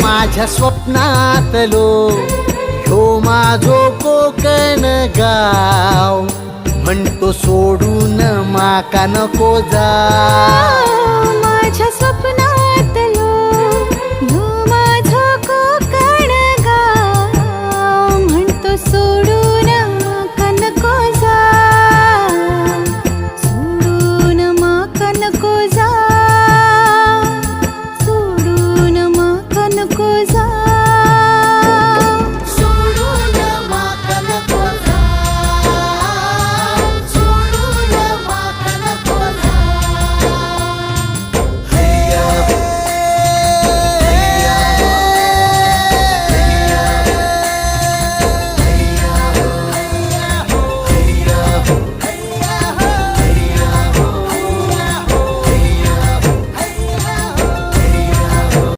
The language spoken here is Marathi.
माझ्या स्वप्नातलो ह्यो माझो कोकण गाव म्हणतो सोडून माका नको जा माझ्या स्वप्नात